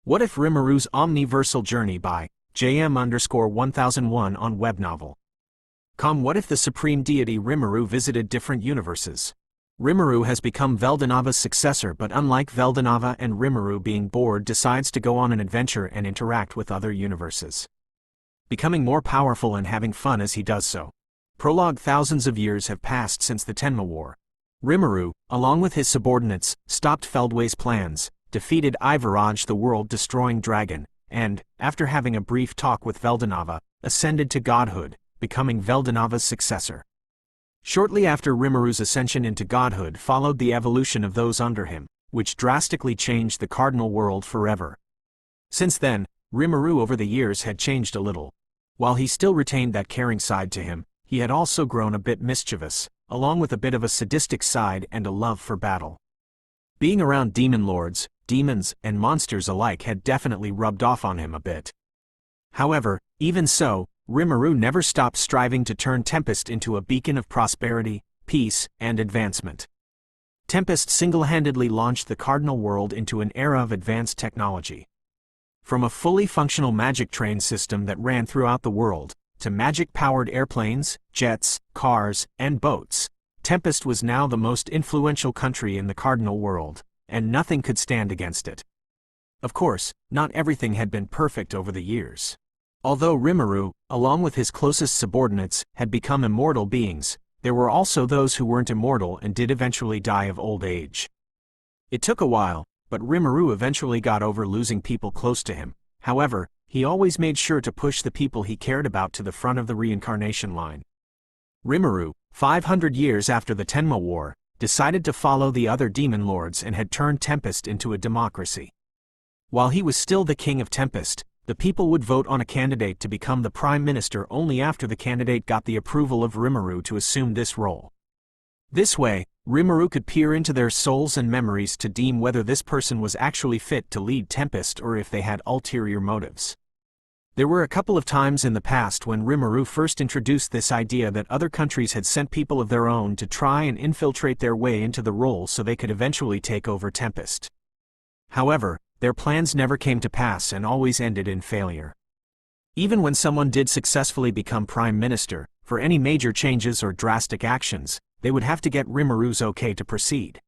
What if Rimuru's Omniversal Journey by JM_1001 on webnovel.com. What if the supreme deity Rimuru visited different universes? Rimuru has become Veldanava's successor, but unlike Veldanava and Rimuru being bored, decides to go on an adventure and interact with other universes, becoming more powerful and having fun as he does so. Prologue. Thousands of years have passed since the Tenma War. Rimuru, along with his subordinates, stopped Feldway's plans, defeated Ivaraj the world-destroying dragon, and, after having a brief talk with Veldanava, ascended to godhood, becoming Veldanava's successor. Shortly after Rimuru's ascension into godhood followed the evolution of those under him, which drastically changed the cardinal world forever. Since then, Rimuru over the years had changed a little. While he still retained that caring side to him, he had also grown a bit mischievous, along with a bit of a sadistic side and a love for battle. Being around demon lords, demons, and monsters alike had definitely rubbed off on him a bit. However, even so, Rimuru never stopped striving to turn Tempest into a beacon of prosperity, peace, and advancement. Tempest single-handedly launched the cardinal world into an era of advanced technology. From a fully functional magic train system that ran throughout the world, to magic-powered airplanes, jets, cars, and boats, Tempest was now the most influential country in the cardinal world, and nothing could stand against it. Of course, not everything had been perfect over the years. Although Rimuru, along with his closest subordinates, had become immortal beings, there were also those who weren't immortal and did eventually die of old age. It took a while, but Rimuru eventually got over losing people close to him. However, he always made sure to push the people he cared about to the front of the reincarnation line. Rimuru, 500 years after the Tenma War, decided to follow the other demon lords and had turned Tempest into a democracy. While he was still the king of Tempest, the people would vote on a candidate to become the prime minister only after the candidate got the approval of Rimuru to assume this role. This way, Rimuru could peer into their souls and memories to deem whether this person was actually fit to lead Tempest or if they had ulterior motives. There were a couple of times in the past when Rimuru first introduced this idea that other countries had sent people of their own to try and infiltrate their way into the role so they could eventually take over Tempest. However, their plans never came to pass and always ended in failure. Even when someone did successfully become prime minister, for any major changes or drastic actions, they would have to get Rimuru's okay to proceed.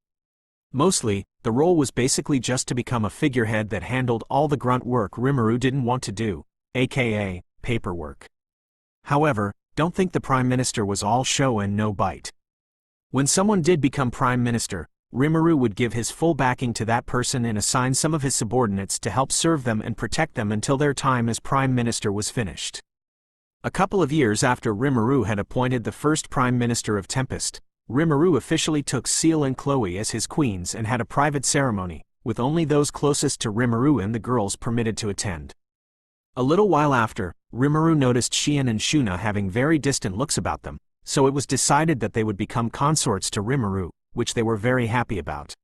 Mostly, the role was basically just to become a figurehead that handled all the grunt work Rimuru didn't want to do, aka paperwork. However, don't think the prime minister was all show and no bite. When someone did become prime minister, Rimuru would give his full backing to that person and assign some of his subordinates to help serve them and protect them until their time as prime minister was finished. A couple of years after Rimuru had appointed the first prime minister of Tempest, Rimuru officially took Seal and Chloe as his queens and had a private ceremony, with only those closest to Rimuru and the girls permitted to attend. A little while after, Rimuru noticed Xian and Shuna having very distant looks about them, so it was decided that they would become consorts to Rimuru, which they were very happy about.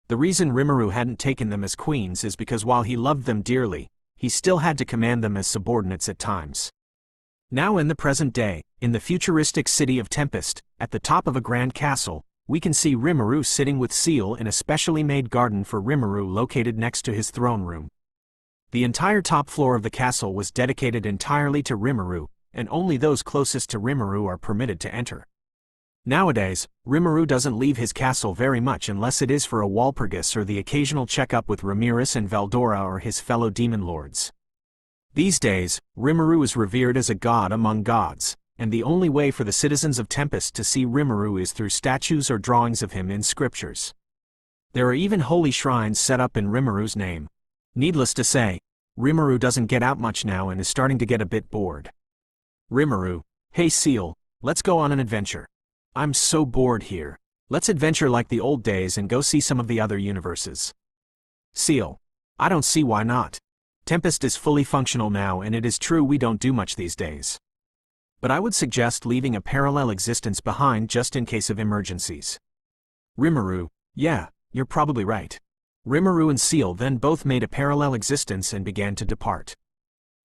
The reason Rimuru hadn't taken them as queens is because while he loved them dearly, he still had to command them as subordinates at times. Now in the present day, in the futuristic city of Tempest, at the top of a grand castle, we can see Rimuru sitting with Seal in a specially made garden for Rimuru located next to his throne room. The entire top floor of the castle was dedicated entirely to Rimuru, and only those closest to Rimuru are permitted to enter. Nowadays, Rimuru doesn't leave his castle very much unless it is for a Walpurgis or the occasional checkup with Ramirez and Veldora or his fellow demon lords. These days, Rimuru is revered as a god among gods, and the only way for the citizens of Tempest to see Rimuru is through statues or drawings of him in scriptures. There are even holy shrines set up in Rimuru's name. Needless to say, Rimuru doesn't get out much now and is starting to get a bit bored. Rimuru, hey Seal, let's go on an adventure. I'm so bored here. Let's adventure like the old days and go see some of the other universes. Seal, I don't see why not. Tempest is fully functional now, and it is true we don't do much these days. But I would suggest leaving a parallel existence behind just in case of emergencies. Rimuru, yeah, you're probably right. Rimuru and Seal then both made a parallel existence and began to depart.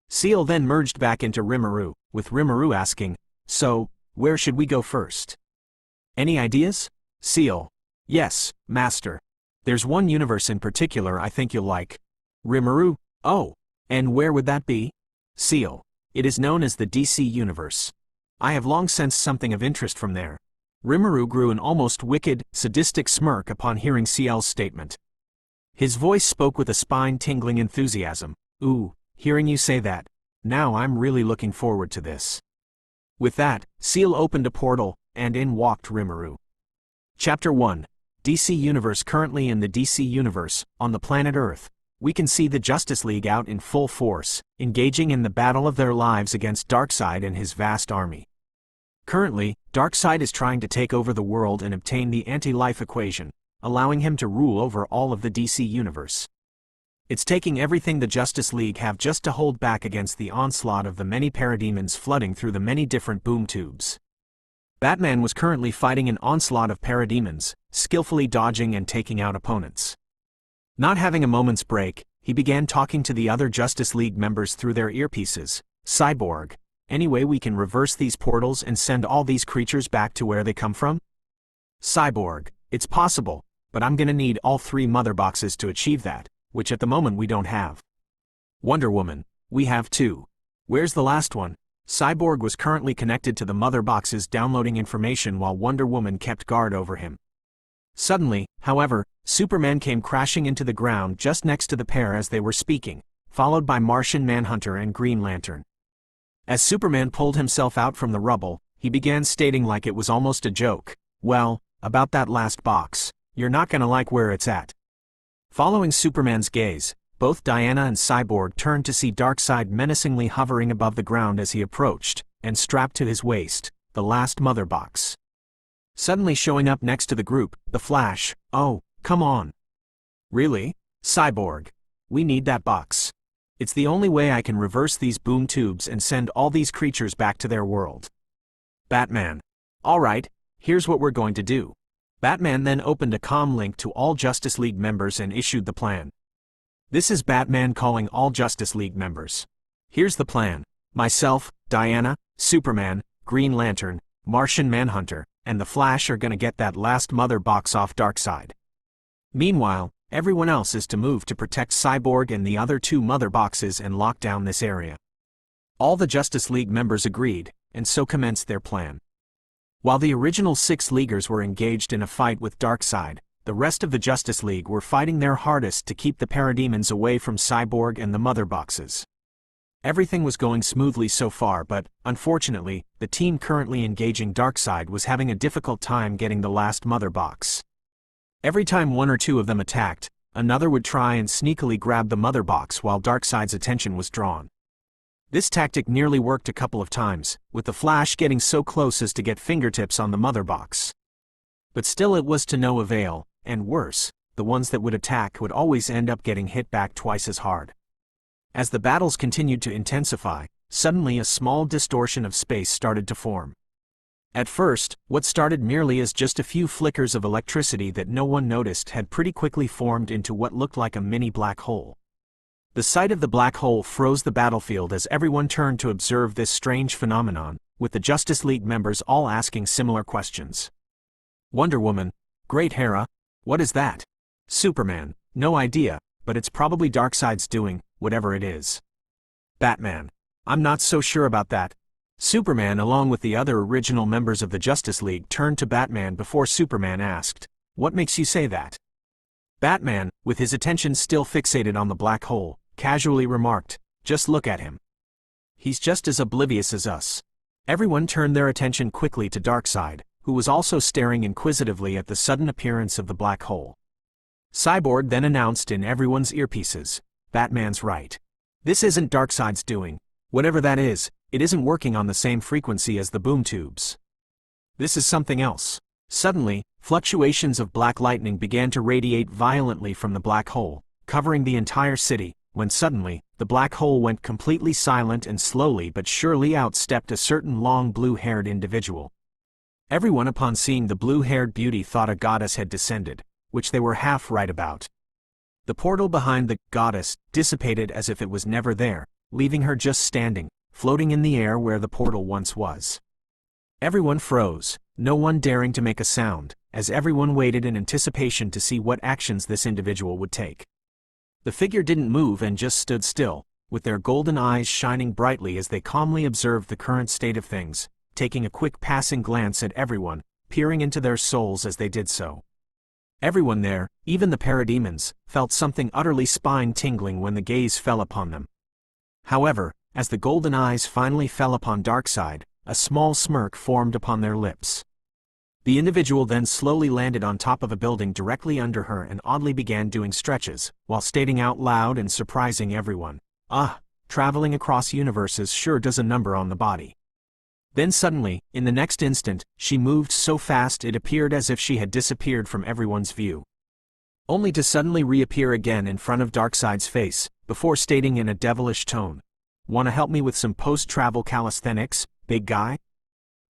Seal then merged back into Rimuru, with Rimuru asking, so, where should we go first? Any ideas? Seal, yes, Master. There's one universe in particular I think you'll like. Rimuru? Oh, and where would that be? Seal. It is known as the DC universe. I have long sensed something of interest from there. Rimuru grew an almost wicked, sadistic smirk upon hearing Ciel's statement. His voice spoke with a spine-tingling enthusiasm. Ooh, hearing you say that. Now I'm really looking forward to this. With that, Ciel opened a portal, and in walked Rimuru. Chapter 1. DC Universe. Currently in the DC Universe, on the planet Earth, we can see the Justice League out in full force, engaging in the battle of their lives against Darkseid and his vast army. Currently, Darkseid is trying to take over the world and obtain the anti-life equation, allowing him to rule over all of the DC Universe. It's taking everything the Justice League have just to hold back against the onslaught of the many parademons flooding through the many different boom tubes. Batman was currently fighting an onslaught of parademons, skillfully dodging and taking out opponents. Not having a moment's break, he began talking to the other Justice League members through their earpieces. Cyborg, any way we can reverse these portals and send all these creatures back to where they come from? Cyborg, it's possible, but I'm gonna need all 3 mother boxes to achieve that, which at the moment we don't have. Wonder Woman, we have 2. Where's the last one? Cyborg was currently connected to the mother boxes downloading information while Wonder Woman kept guard over him. Suddenly, however, Superman came crashing into the ground just next to the pair as they were speaking, followed by Martian Manhunter and Green Lantern. As Superman pulled himself out from the rubble, he began stating like it was almost a joke, "Well, about that last box, you're not gonna like where it's at." Following Superman's gaze, both Diana and Cyborg turned to see Darkseid menacingly hovering above the ground as he approached, and strapped to his waist, the last mother box. Suddenly showing up next to the group, the Flash. "Oh, come on." "Really? Cyborg. We need that box. It's the only way I can reverse these boom tubes and send all these creatures back to their world." Batman. "Alright, here's what we're going to do." Batman then opened a comm link to all Justice League members and issued the plan. This is Batman calling all Justice League members. Here's the plan. Myself, Diana, Superman, Green Lantern, Martian Manhunter, and the Flash are gonna get that last mother box off Darkseid. Meanwhile, everyone else is to move to protect Cyborg and the other 2 mother boxes and lock down this area. All the Justice League members agreed, and so commenced their plan. While the original 6 Leaguers were engaged in a fight with Darkseid, the rest of the Justice League were fighting their hardest to keep the parademons away from Cyborg and the mother boxes. Everything was going smoothly so far, but, unfortunately, the team currently engaging Darkseid was having a difficult time getting the last mother box. Every time 1 or 2 of them attacked, another would try and sneakily grab the mother box while Darkseid's attention was drawn. This tactic nearly worked a couple of times, with the Flash getting so close as to get fingertips on the mother box. But still it was to no avail, and worse, the ones that would attack would always end up getting hit back twice as hard. As the battles continued to intensify, suddenly a small distortion of space started to form. At first, what started merely as just a few flickers of electricity that no one noticed had pretty quickly formed into what looked like a mini black hole. The sight of the black hole froze the battlefield as everyone turned to observe this strange phenomenon, with the Justice League members all asking similar questions. Wonder Woman, "Great Hera, what is that?" Superman, "No idea, but it's probably Darkseid's doing, whatever it is." Batman, "I'm not so sure about that." Superman, along with the other original members of the Justice League, turned to Batman before Superman asked, "What makes you say that?" Batman, with his attention still fixated on the black hole, casually remarked, "Just look at him. He's just as oblivious as us." Everyone turned their attention quickly to Darkseid, who was also staring inquisitively at the sudden appearance of the black hole. Cyborg then announced in everyone's earpieces, "Batman's right. This isn't Darkseid's doing. Whatever that is, it isn't working on the same frequency as the boom tubes. This is something else." Suddenly, fluctuations of black lightning began to radiate violently from the black hole, covering the entire city, when suddenly, the black hole went completely silent and slowly but surely outstepped a certain long blue-haired individual. Everyone upon seeing the blue-haired beauty thought a goddess had descended, which they were half right about. The portal behind the goddess dissipated as if it was never there, leaving her just standing, floating in the air where the portal once was. Everyone froze, no one daring to make a sound, as everyone waited in anticipation to see what actions this individual would take. The figure didn't move and just stood still, with their golden eyes shining brightly as they calmly observed the current state of things, taking a quick passing glance at everyone, peering into their souls as they did so. Everyone there, even the parademons, felt something utterly spine-tingling when the gaze fell upon them. However, as the golden eyes finally fell upon Darkseid, a small smirk formed upon their lips. The individual then slowly landed on top of a building directly under her and oddly began doing stretches, while stating out loud and surprising everyone, "Ah, traveling across universes sure does a number on the body." Then suddenly, in the next instant, she moved so fast it appeared as if she had disappeared from everyone's view, only to suddenly reappear again in front of Darkseid's face, before stating in a devilish tone, "Wanna help me with some post-travel calisthenics, big guy?"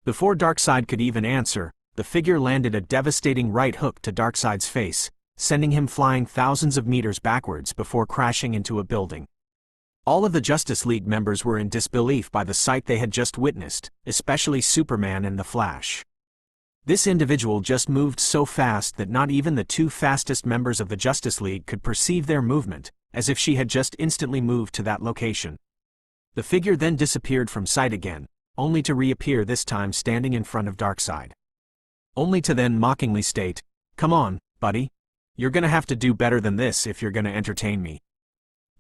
Before Darkseid could even answer, the figure landed a devastating right hook to Darkseid's face, sending him flying thousands of meters backwards before crashing into a building. All of the Justice League members were in disbelief by the sight they had just witnessed, especially Superman and the Flash. This individual just moved so fast that not even the two fastest members of the Justice League could perceive their movement, as if she had just instantly moved to that location. The figure then disappeared from sight again, only to reappear this time standing in front of Darkseid. Only to then mockingly state, "Come on, buddy. You're gonna have to do better than this if you're gonna entertain me."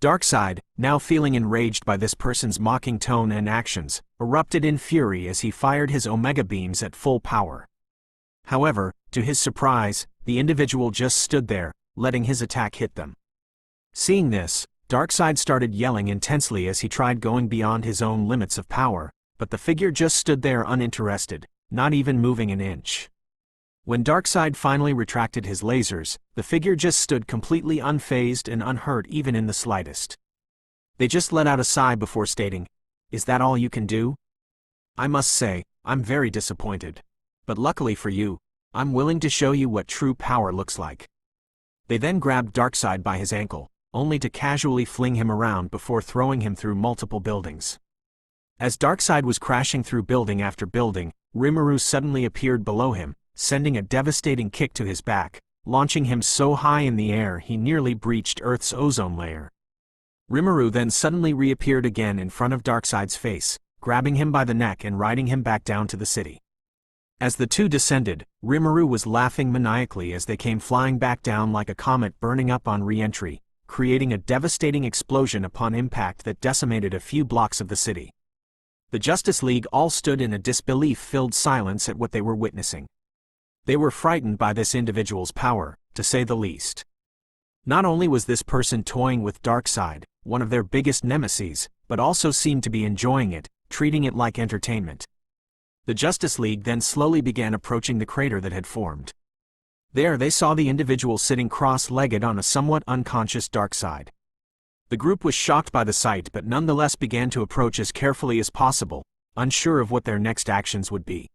Darkseid, now feeling enraged by this person's mocking tone and actions, erupted in fury as he fired his Omega beams at full power. However, to his surprise, the individual just stood there, letting his attack hit them. Seeing this, Darkseid started yelling intensely as he tried going beyond his own limits of power, but the figure just stood there uninterested, not even moving an inch. When Darkseid finally retracted his lasers, the figure just stood completely unfazed and unhurt even in the slightest. They just let out a sigh before stating, "Is that all you can do? I must say, I'm very disappointed. But luckily for you, I'm willing to show you what true power looks like." They then grabbed Darkseid by his ankle, only to casually fling him around before throwing him through multiple buildings. As Darkseid was crashing through building after building, Rimuru suddenly appeared below him, sending a devastating kick to his back, launching him so high in the air he nearly breached Earth's ozone layer. Rimuru then suddenly reappeared again in front of Darkseid's face, grabbing him by the neck and riding him back down to the city. As the two descended, Rimuru was laughing maniacally as they came flying back down like a comet burning up on re-entry, creating a devastating explosion upon impact that decimated a few blocks of the city. The Justice League all stood in a disbelief-filled silence at what they were witnessing. They were frightened by this individual's power, to say the least. Not only was this person toying with Darkseid, one of their biggest nemeses, but also seemed to be enjoying it, treating it like entertainment. The Justice League then slowly began approaching the crater that had formed. There they saw the individual sitting cross-legged on a somewhat unconscious Darkseid. The group was shocked by the sight but nonetheless began to approach as carefully as possible, unsure of what their next actions would be.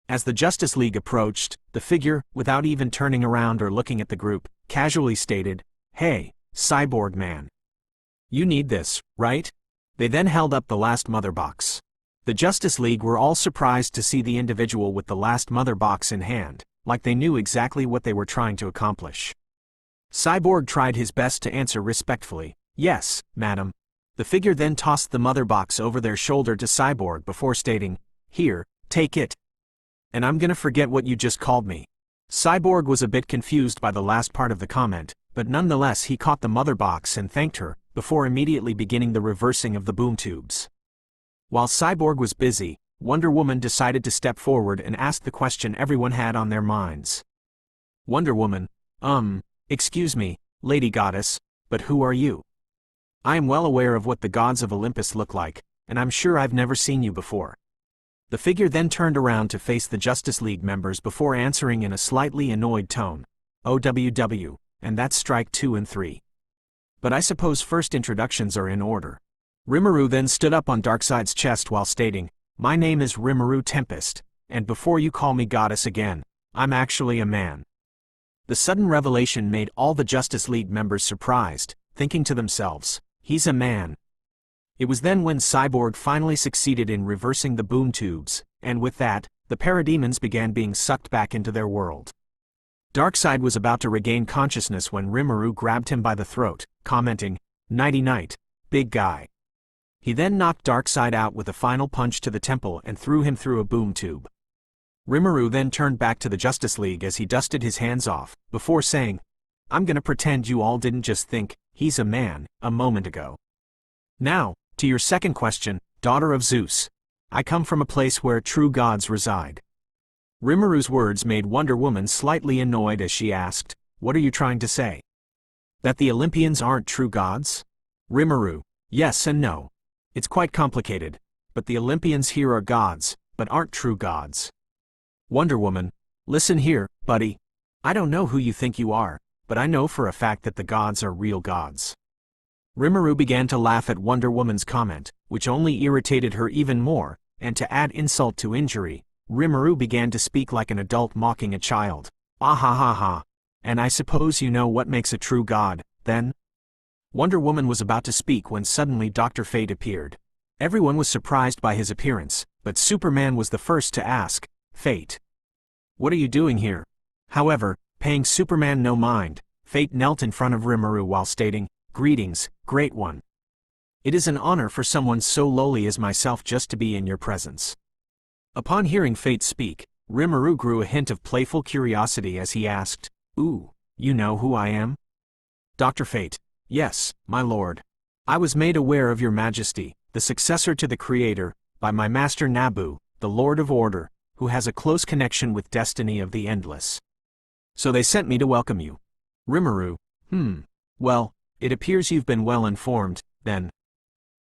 As the Justice League approached, the figure, without even turning around or looking at the group, casually stated, "Hey, Cyborg Man. You need this, right?" They then held up the last mother box. The Justice League were all surprised to see the individual with the last mother box in hand, like they knew exactly what they were trying to accomplish. Cyborg tried his best to answer respectfully, "Yes, madam." The figure then tossed the mother box over their shoulder to Cyborg before stating, "Here, take it. And I'm gonna forget what you just called me." Cyborg was a bit confused by the last part of the comment, but nonetheless he caught the mother box and thanked her, before immediately beginning the reversing of the boom tubes. While Cyborg was busy, Wonder Woman decided to step forward and ask the question everyone had on their minds. Wonder Woman, excuse me, Lady Goddess, but who are you? I am well aware of what the gods of Olympus look like, and I'm sure I've never seen you before." The figure then turned around to face the Justice League members before answering in a slightly annoyed tone, "OWW, and that's strike 2 and 3. But I suppose first introductions are in order." Rimuru then stood up on Darkseid's chest while stating, "My name is Rimuru Tempest, and before you call me goddess again, I'm actually a man." The sudden revelation made all the Justice League members surprised, thinking to themselves, "He's a man." It was then when Cyborg finally succeeded in reversing the boom tubes, and with that, the parademons began being sucked back into their world. Darkseid was about to regain consciousness when Rimuru grabbed him by the throat, commenting, "Nighty-night, big guy." He then knocked Darkseid out with a final punch to the temple and threw him through a boom tube. Rimuru then turned back to the Justice League as he dusted his hands off, before saying, "I'm gonna pretend you all didn't just think he's a man a moment ago. Now, to your second question, daughter of Zeus. I come from a place where true gods reside." Rimuru's words made Wonder Woman slightly annoyed as she asked, "What are you trying to say? That the Olympians aren't true gods?" Rimuru, yes and no. It's quite complicated, but the Olympians here are gods, but aren't true gods. Wonder Woman, listen here, buddy. I don't know who you think you are, but I know for a fact that the gods are real gods. Rimuru began to laugh at Wonder Woman's comment, which only irritated her even more, and to add insult to injury, Rimuru began to speak like an adult mocking a child. Ah ha ha ha. And I suppose you know what makes a true god, then? Wonder Woman was about to speak when suddenly Dr. Fate appeared. Everyone was surprised by his appearance, but Superman was the first to ask, "Fate, what are you doing here?" However, paying Superman no mind, Fate knelt in front of Rimuru while stating, "Greetings, Great One. It is an honor for someone so lowly as myself just to be in your presence." Upon hearing Fate speak, Rimuru grew a hint of playful curiosity as he asked, "Ooh, you know who I am?" Dr. Fate, "Yes, my lord. I was made aware of your majesty, the successor to the creator, by my master Nabu, the Lord of Order, who has a close connection with destiny of the endless. So they sent me to welcome you." Rimuru, Well, it appears you've been well informed, then."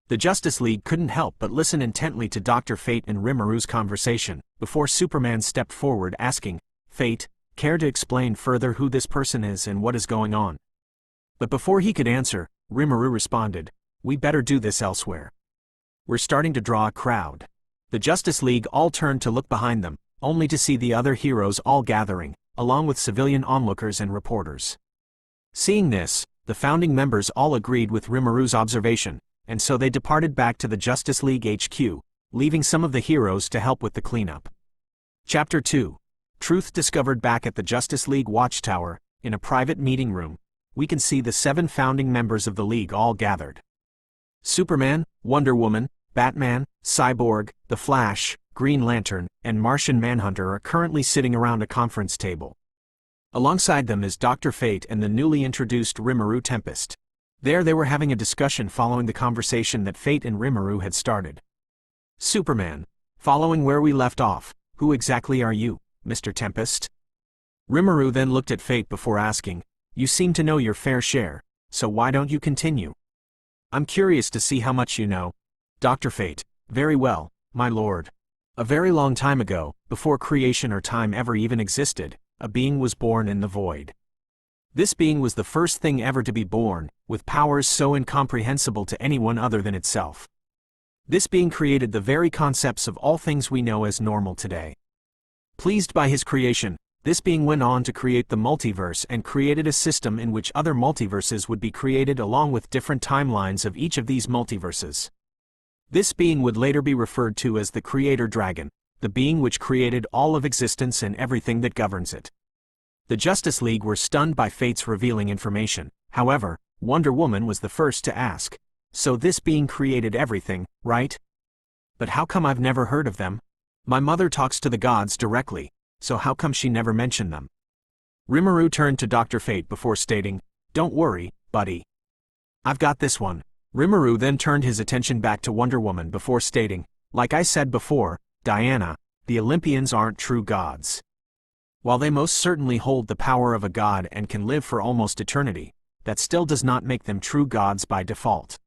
The Justice League couldn't help but listen intently to Dr. Fate and Rimuru's conversation, before Superman stepped forward asking, "Fate, care to explain further who this person is and what is going on?" But before he could answer, Rimuru responded, "We better do this elsewhere. We're starting to draw a crowd." The Justice League all turned to look behind them, only to see the other heroes all gathering, along with civilian onlookers and reporters. Seeing this, the founding members all agreed with Rimuru's observation, and so they departed back to the Justice League HQ, leaving some of the heroes to help with the cleanup. Chapter 2. Truth discovered. Back at the Justice League Watchtower, in a private meeting room, we can see the 7 founding members of the League all gathered. Superman, Wonder Woman, Batman, Cyborg, The Flash, Green Lantern, and Martian Manhunter are currently sitting around a conference table. Alongside them is Dr. Fate and the newly introduced Rimuru Tempest. There they were having a discussion following the conversation that Fate and Rimuru had started. Superman, following where we left off, who exactly are you, Mr. Tempest? Rimuru then looked at Fate before asking, "You seem to know your fair share, so why don't you continue? I'm curious to see how much you know." Dr. Fate, "Very well, my lord. A very long time ago, before creation or time ever even existed, a being was born in the void. This being was the first thing ever to be born, with powers so incomprehensible to anyone other than itself. This being created the very concepts of all things we know as normal today. Pleased by his creation, this being went on to create the multiverse and created a system in which other multiverses would be created along with different timelines of each of these multiverses. This being would later be referred to as the Creator Dragon, the being which created all of existence and everything that governs it." The Justice League were stunned by Fate's revealing information. However, Wonder Woman was the first to ask, "So this being created everything, right? But how come I've never heard of them? My mother talks to the gods directly, so how come she never mentioned them?" Rimuru turned to Dr. Fate before stating, "Don't worry, buddy. I've got this one." Rimuru then turned his attention back to Wonder Woman before stating, "Like I said before, Diana, the Olympians aren't true gods. While they most certainly hold the power of a god and can live for almost eternity, that still does not make them true gods by default."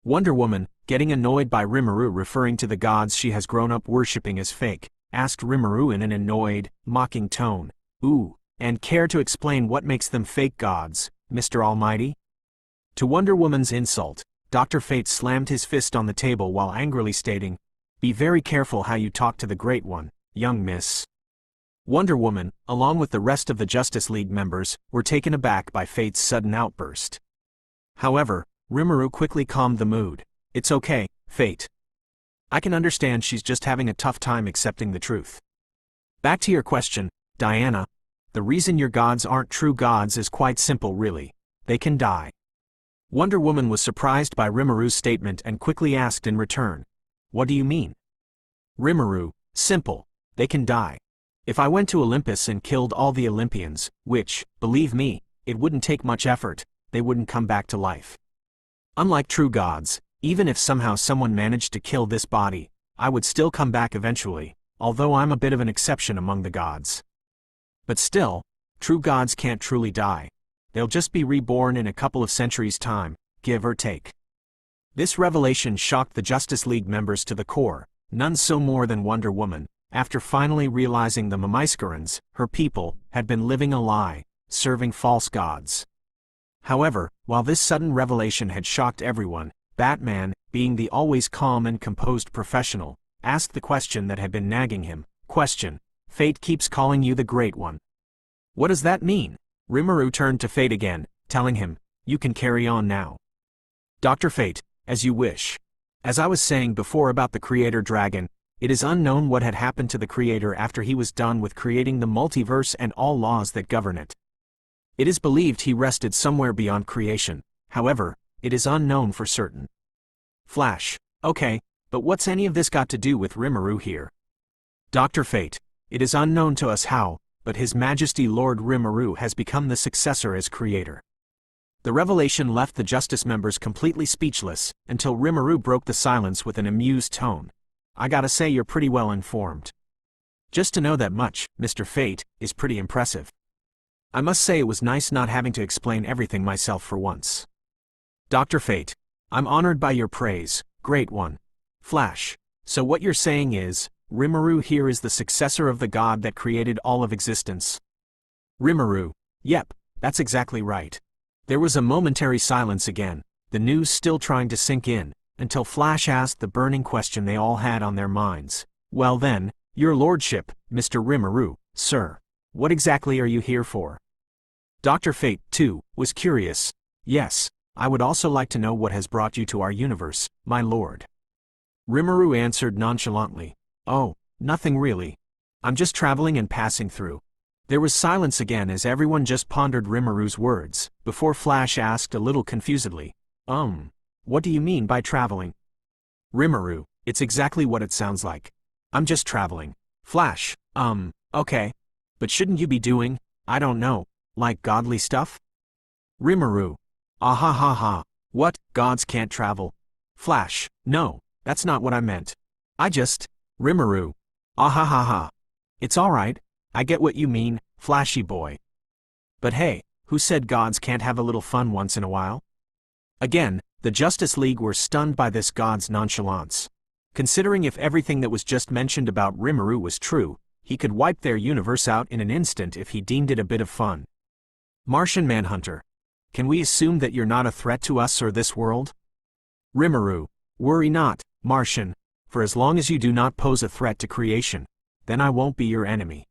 Wonder Woman, getting annoyed by Rimuru referring to the gods she has grown up worshipping as fake, asked Rimuru in an annoyed, mocking tone, "Ooh, and care to explain what makes them fake gods, Mr. Almighty?" To Wonder Woman's insult, Dr. Fate slammed his fist on the table while angrily stating, "Be very careful how you talk to the Great One, young miss." Wonder Woman, along with the rest of the Justice League members, were taken aback by Fate's sudden outburst. However, Rimuru quickly calmed the mood. "It's okay, Fate. I can understand she's just having a tough time accepting the truth. Back to your question, Diana. the reason your gods aren't true gods is quite simple really. They can die. Wonder Woman was surprised by Rimuru's statement and quickly asked in return, "What do you mean?" Rimuru, "Simple. They can die. If I went to Olympus and killed all the Olympians, which, believe me, it wouldn't take much effort, they wouldn't come back to life. Unlike true gods, even if somehow someone managed to kill this body, I would still come back eventually, although I'm a bit of an exception among the gods. But still, true gods can't truly die. They'll just be reborn in a couple of centuries' time, give or take." This revelation shocked the Justice League members to the core, none so more than Wonder Woman, after finally realizing the Mamaiskarans, her people, had been living a lie, serving false gods. However, while this sudden revelation had shocked everyone, Batman, being the always calm and composed professional, asked the question that had been nagging him. Question: "Fate keeps calling you the Great One. What does that mean?" Rimuru turned to Fate again, telling him, "You can carry on now." "Dr. Fate, as you wish. As I was saying before about the Creator Dragon, it is unknown what had happened to the Creator after he was done with creating the multiverse and all laws that govern it. It is believed he rested somewhere beyond creation, however, it is unknown for certain." Flash: "Okay, but what's any of this got to do with Rimuru here?" Dr. Fate: "It is unknown to us how, but His Majesty Lord Rimuru has become the successor as creator." The revelation left the Justice members completely speechless, until Rimuru broke the silence with an amused tone. "I gotta say you're pretty well informed. Just to know that much, Mr. Fate, is pretty impressive. I must say it was nice not having to explain everything myself for once." Dr. Fate: "I'm honored by your praise, Great One." Flash: "So what you're saying is, Rimuru here is the successor of the god that created all of existence?" Rimuru: "Yep, that's exactly right." There was a momentary silence again, the news still trying to sink in, until Flash asked the burning question they all had on their minds. "Well then, your lordship, Mr. Rimuru, sir, what exactly are you here for?" Dr. Fate, too, was curious. "Yes, I would also like to know what has brought you to our universe, my lord." Rimuru answered nonchalantly, "Oh, nothing really. I'm just traveling and passing through." There was silence again as everyone just pondered Rimuru's words, before Flash asked a little confusedly, What do you mean by traveling?" Rimuru: "It's exactly what it sounds like. I'm just traveling." Flash: Okay. But shouldn't you be doing, I don't know, like godly stuff?" Rimuru: "Ah ha ha ha. What, gods can't travel?" Flash: "No, that's not what I meant. I just..." Rimuru: "Ah ha ha ha. It's alright. I get what you mean, Flashy boy. But hey, who said gods can't have a little fun once in a while?" Again, the Justice League were stunned by this god's nonchalance. Considering if everything that was just mentioned about Rimuru was true, he could wipe their universe out in an instant if he deemed it a bit of fun. Martian Manhunter: "Can we assume that you're not a threat to us or this world?" Rimuru: "Worry not, Martian, for as long as you do not pose a threat to creation, then I won't be your enemy.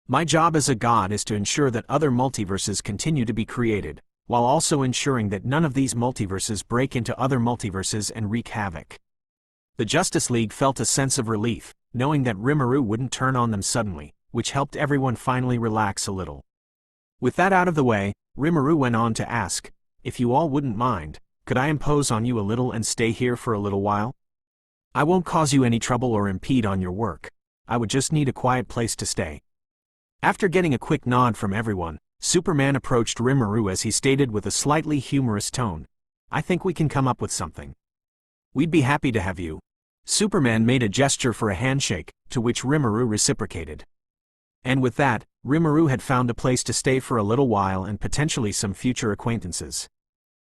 My job as a god is to ensure that other multiverses continue to be created, while also ensuring that none of these multiverses break into other multiverses and wreak havoc." The Justice League felt a sense of relief, knowing that Rimuru wouldn't turn on them suddenly, which helped everyone finally relax a little. With that out of the way, Rimuru went on to ask, "If you all wouldn't mind, could I impose on you a little and stay here for a little while? I won't cause you any trouble or impede on your work. I would just need a quiet place to stay." After getting a quick nod from everyone, Superman approached Rimuru as he stated with a slightly humorous tone, "I think we can come up with something. We'd be happy to have you." Superman made a gesture for a handshake, to which Rimuru reciprocated. And with that, Rimuru had found a place to stay for a little while and potentially some future acquaintances.